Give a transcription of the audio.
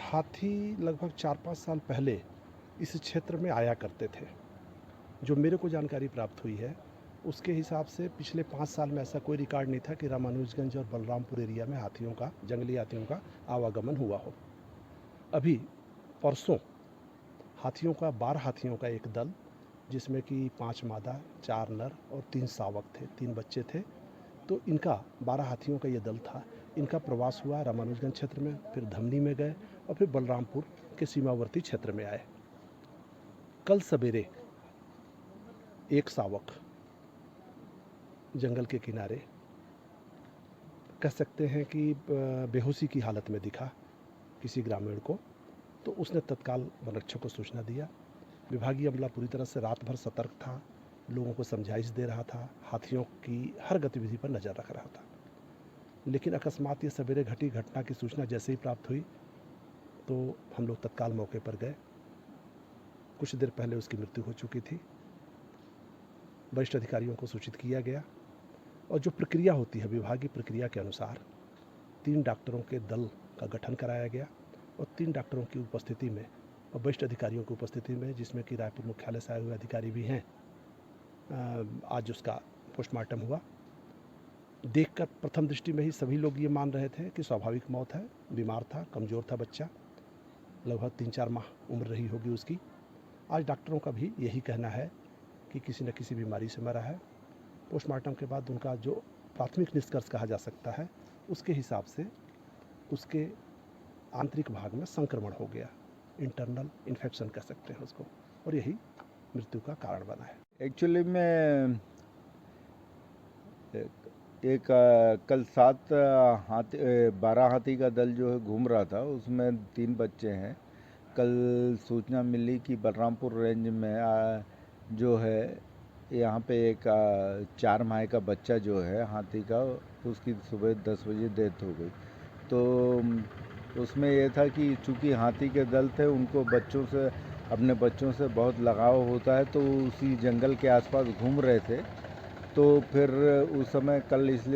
हाथी लगभग 4-5 साल पहले इस क्षेत्र में आया करते थे। जो मेरे को जानकारी प्राप्त हुई है उसके हिसाब से पिछले 5 साल में ऐसा कोई रिकॉर्ड नहीं था कि रामानुजगंज और बलरामपुर एरिया में हाथियों का, जंगली हाथियों का आवागमन हुआ हो। अभी परसों हाथियों का 12 हाथियों का एक दल, जिसमें कि 5 मादा, 4 नर और 3 शावक थे, 3 बच्चे थे। तो इनका 12 हाथियों का ये दल था। इनका प्रवास हुआ रामानुजगंज क्षेत्र में, फिर धमनी में गए और फिर बलरामपुर के सीमावर्ती क्षेत्र में आए। कल सवेरे एक शावक जंगल के किनारे कह सकते हैं कि बेहोशी की हालत में दिखा किसी ग्रामीण को, तो उसने तत्काल वन रक्षक को सूचना दिया। विभागीय अमला पूरी तरह से रात भर सतर्क था, लोगों को समझाइश दे रहा था, हाथियों की हर गतिविधि पर नज़र रख रहा था। लेकिन अकस्मात ये सवेरे घटी घटना की सूचना जैसे ही प्राप्त हुई तो हम लोग तत्काल मौके पर गए। कुछ देर पहले उसकी मृत्यु हो चुकी थी। वरिष्ठ अधिकारियों को सूचित किया गया और जो प्रक्रिया होती है विभागीय प्रक्रिया के अनुसार 3 डॉक्टरों के दल का गठन कराया गया और 3 डॉक्टरों की उपस्थिति में और वरिष्ठ अधिकारियों की उपस्थिति में, जिसमें कि रायपुर मुख्यालय से आए हुए अधिकारी भी हैं, आज उसका पोस्टमार्टम हुआ। देखकर प्रथम दृष्टि में ही सभी लोग ये मान रहे थे कि स्वाभाविक मौत है। बीमार था, कमज़ोर था बच्चा, लगभग 3-4 माह उम्र रही होगी उसकी। आज डॉक्टरों का भी यही कहना है कि किसी न किसी बीमारी से मरा है। पोस्टमार्टम के बाद उनका जो प्राथमिक निष्कर्ष कहा जा सकता है, उसके हिसाब से उसके आंतरिक भाग में संक्रमण हो गया, इंटरनल इन्फेक्शन कह सकते हैं उसको, और यही मृत्यु का कारण बना है। एक्चुअली में एक कल 12 हाथी का दल जो है घूम रहा था, उसमें 3 बच्चे हैं। कल सूचना मिली कि बलरामपुर रेंज में जो है यहाँ पे एक 4 माह का बच्चा जो है हाथी का, उसकी सुबह 10 बजे डेथ हो गई। तो उसमें ये था कि चूँकि हाथी के दल थे, उनको अपने बच्चों से बहुत लगाव होता है, तो उसी जंगल के आसपास घूम रहे थे। तो फिर उस समय कल इसलिए